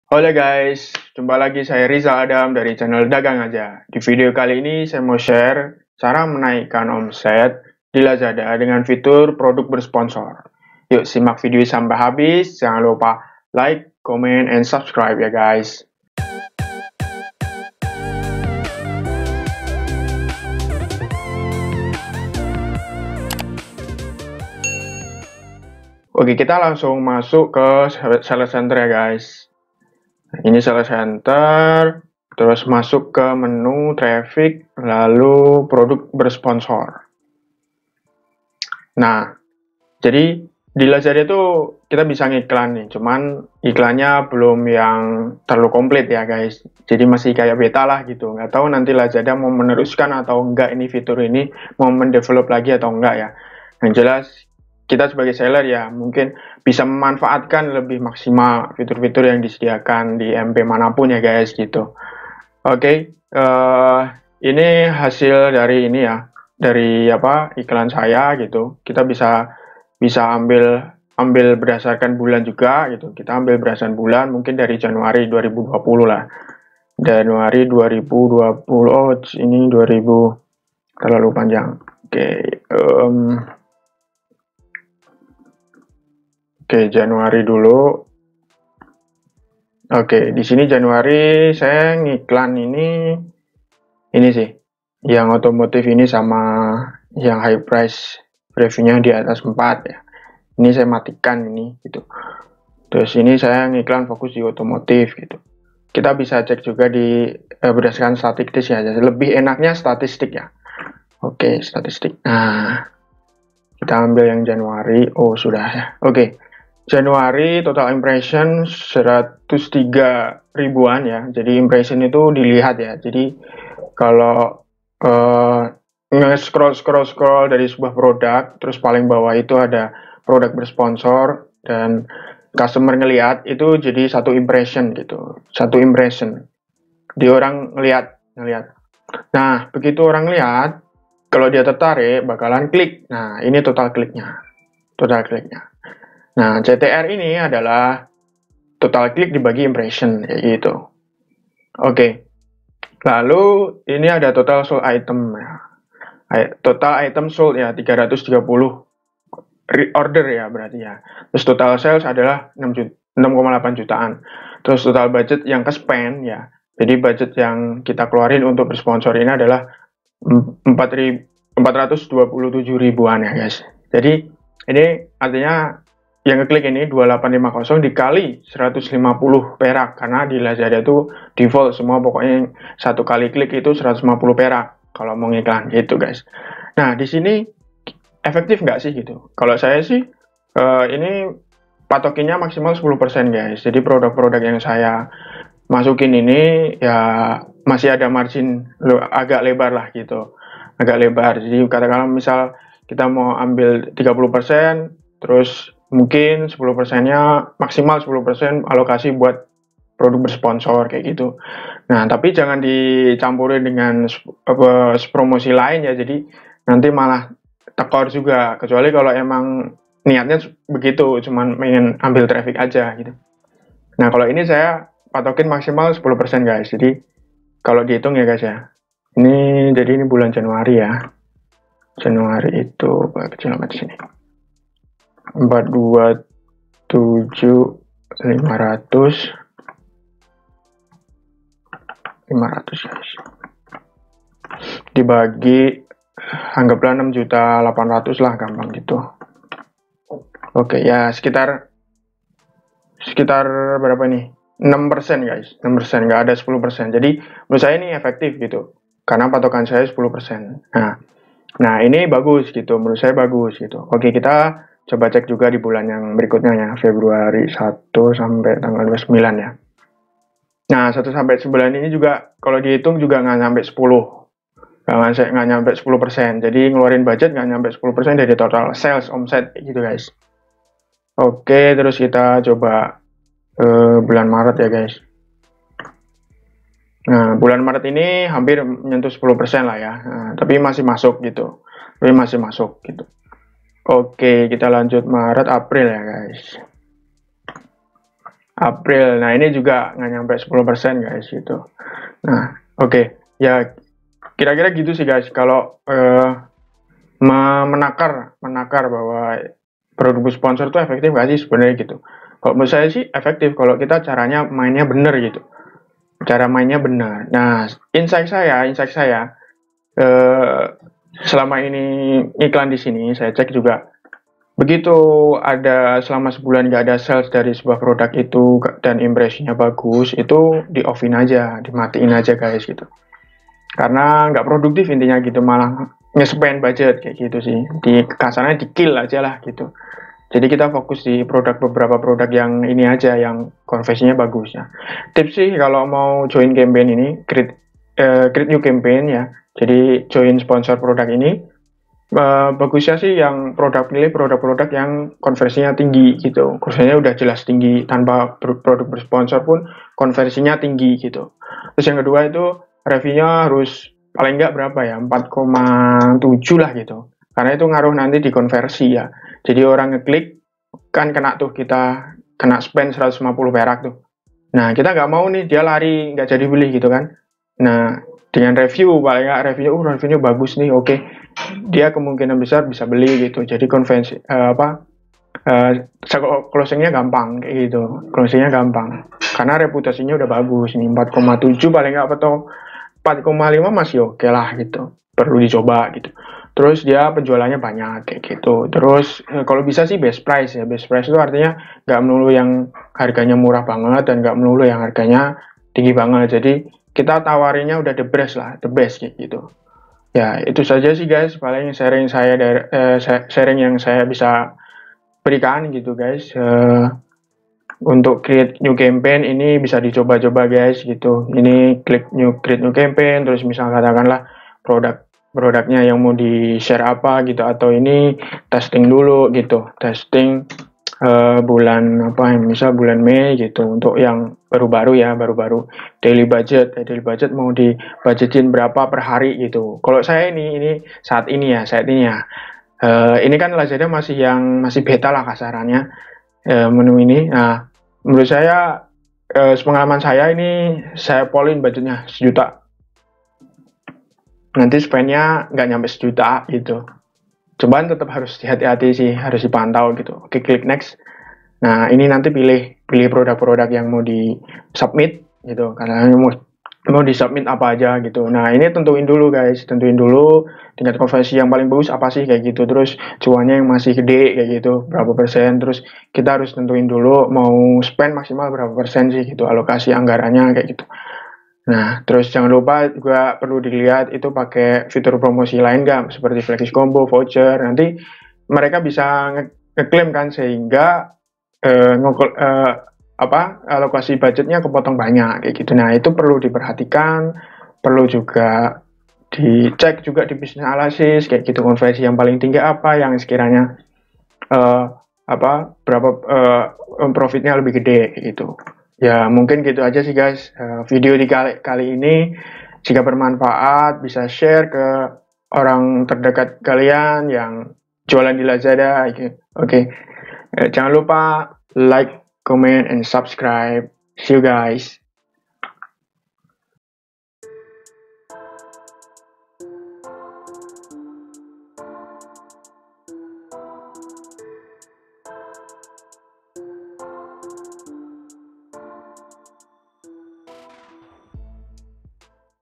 Halo guys, jumpa lagi saya Rizal Adam dari channel Dagang Aja. Di video kali ini saya mau share cara menaikkan omset di Lazada dengan fitur produk bersponsor. Yuk simak video sampai habis, jangan lupa like, comment, and subscribe ya guys. Oke, kita langsung masuk ke Sales Center ya guys. Ini Sales Center, terus masuk ke menu traffic, lalu produk bersponsor. Nah, jadi di Lazada itu kita bisa ngiklan nih, cuman iklannya belum yang terlalu komplit ya guys. Jadi masih kayak beta lah gitu. Nggak tahu nanti Lazada mau meneruskan atau enggak ini fitur ini, mau mendevelop lagi atau enggak ya. Yang jelas kita sebagai seller ya mungkin bisa memanfaatkan lebih maksimal fitur-fitur yang disediakan di MP manapun ya guys gitu. Oke, ini hasil dari ini ya, dari apa iklan saya gitu. Kita bisa ambil berdasarkan bulan juga gitu. Kita ambil berdasarkan bulan mungkin dari Januari 2020 lah. Januari 2020. Oh, ini 2000 terlalu panjang. Oke, Januari dulu. Oke, di sini Januari saya ngiklan ini sih. Yang otomotif ini sama yang high price reviewnya di atas 4 ya. Ini saya matikan ini gitu. Terus ini saya ngiklan fokus di otomotif gitu. Kita bisa cek juga di berdasarkan statistik ya. Lebih enaknya statistik ya. Oke, statistik. Nah, kita ambil yang Januari. Oh, sudah ya. Oke. Januari total impression 103 ribuan ya. Jadi impression itu dilihat ya. Jadi kalau nge-scroll dari sebuah produk, terus paling bawah itu ada produk bersponsor dan customer ngelihat itu jadi satu impression gitu. Satu impression. Di orang ngelihat. Nah, begitu orang lihat, kalau dia tertarik bakalan klik. Nah, ini total kliknya. Nah, CTR ini adalah total klik dibagi impression, yaitu. Oke. Lalu ini ada total sold item ya. Total item sold ya 330 order ya berarti ya. Terus total sales adalah 6,8 jutaan. Terus total budget yang ke spend ya. Jadi budget yang kita keluarin untuk bersponsor ini adalah 427 ribuan ya guys. Jadi ini artinya yang ngeklik ini 2850 dikali 150 perak karena di Lazada itu default semua pokoknya satu kali klik itu 150 perak kalau mau ngiklan gitu guys. Nah di sini efektif nggak sih gitu? Kalau saya sih ini patokinnya maksimal 10% guys. Jadi produk-produk yang saya masukin ini ya masih ada margin agak lebar lah gitu. Agak lebar. Jadi katakanlah misal kita mau ambil 30%, terus mungkin 10%-nya maksimal 10% alokasi buat produk bersponsor kayak gitu. Nah, tapi jangan dicampurin dengan promosi lain ya. Jadi nanti malah tekor juga. Kecuali kalau emang niatnya begitu, cuman pengen ambil traffic aja gitu. Nah, kalau ini saya patokin maksimal 10% guys. Jadi kalau dihitung ya guys ya. Jadi ini bulan Januari ya. Januari itu kecil amat di sini. 427 500 guys. Dibagi anggaplah 6.800.000 lah gampang gitu. Oke ya sekitar berapa nih? 6% guys. 6% nggak ada 10%. Jadi menurut saya ini efektif gitu. Karena patokan saya 10%. Nah ini bagus gitu. Menurut saya bagus gitu. Oke kita coba cek juga di bulan yang berikutnya ya, Februari 1 sampai tanggal 29 ya. Nah, 1 sampai 9 ini juga kalau dihitung juga nggak sampai 10. Nggak nyampe 10%. Jadi ngeluarin budget nggak nyampe 10% dari total sales omset gitu guys. Oke, terus kita coba bulan Maret ya guys. Nah, bulan Maret ini hampir menyentuh 10% lah ya. Nah, tapi masih masuk gitu. Oke, kita lanjut Maret, April ya guys. April. Nah, ini juga nggak nyampe 10% guys gitu. Nah, oke. Ya, kira-kira gitu sih guys. Kalau menakar bahwa produk sponsor itu efektif nggak sih sebenarnya gitu. Kalau menurut saya sih efektif kalau kita caranya mainnya bener gitu. Cara mainnya benar. Nah, insight saya eh, selama ini iklan di sini saya cek juga begitu ada selama sebulan nggak ada sales dari sebuah produk itu dan impresinya bagus, itu di offin aja, dimatiin aja guys gitu. Karena nggak produktif intinya gitu, malah nge-spend budget kayak gitu sih. Di kasarnya di kill aja lah gitu. Jadi kita fokus di beberapa produk yang ini aja yang konversinya bagus ya. Tips sih kalau mau join campaign ini, create new campaign ya. Jadi join sponsor produk ini, bagusnya sih yang pilih produk-produk yang konversinya tinggi gitu. Konversinya udah jelas tinggi, tanpa produk bersponsor pun konversinya tinggi gitu. Terus yang kedua itu reviewnya harus paling nggak berapa ya, 4,7 lah gitu. Karena itu ngaruh nanti di konversi ya. Jadi orang ngeklik kan kena tuh, kita kena spend 150 perak tuh. Nah, kita nggak mau nih dia lari nggak jadi beli gitu kan. Nah, dengan review paling nggak reviewnya bagus nih, oke. Dia kemungkinan besar bisa beli gitu. Jadi konvensi closingnya gampang kayak gitu. Closingnya gampang karena reputasinya udah bagus nih, 4,7 paling nggak, atau 4,5 masih oke lah gitu. Perlu dicoba gitu. Terus dia penjualannya banyak kayak gitu. Terus kalau bisa sih best price ya. Best price itu artinya nggak melulu yang harganya murah banget dan nggak melulu yang harganya tinggi banget. Jadi kita tawarinnya udah the best lah, the best kayak gitu. Ya, itu saja sih guys, paling sharing yang saya bisa berikan gitu guys. Untuk create new campaign ini bisa dicoba-coba guys gitu. Ini create new campaign, terus misal katakanlah produknya yang mau di share apa gitu, atau ini testing dulu gitu, testing bulan apa yang misal bulan Mei gitu, untuk yang baru-baru daily budget mau dibudgetin berapa per hari gitu. Kalau saya ini saat ini ya ini kan Lazada masih beta lah kasarannya, menu ini. Nah, menurut saya sepengalaman saya ini, saya polin budgetnya 1 juta, nanti spendnya nggak nyampe 1 juta gitu. Cobaan tetap harus hati-hati sih, harus dipantau gitu. Oke, klik next. Nah, ini nanti pilih produk-produk yang mau di submit gitu, karena mau di submit apa aja gitu. Nah, ini tentuin dulu guys, tentuin dulu tingkat konversi yang paling bagus apa sih kayak gitu. Terus cuannya yang masih gede kayak gitu, berapa persen. Terus kita harus tentuin dulu mau spend maksimal berapa persen sih gitu, alokasi anggarannya kayak gitu. Nah, terus jangan lupa juga perlu dilihat itu pakai fitur promosi lain nggak, seperti flash combo, voucher. Nanti mereka bisa ngeklaim kan, sehingga alokasi budgetnya kepotong banyak kayak gitu. Nah, itu perlu diperhatikan, perlu juga dicek juga di bisnis analisis kayak gitu, konversi yang paling tinggi apa, yang sekiranya berapa profitnya lebih gede kayak gitu. Ya, mungkin gitu aja sih guys. Video kali ini, jika bermanfaat bisa share ke orang terdekat kalian yang jualan di Lazada. Oke. Jangan lupa like, comment, and subscribe. See you guys.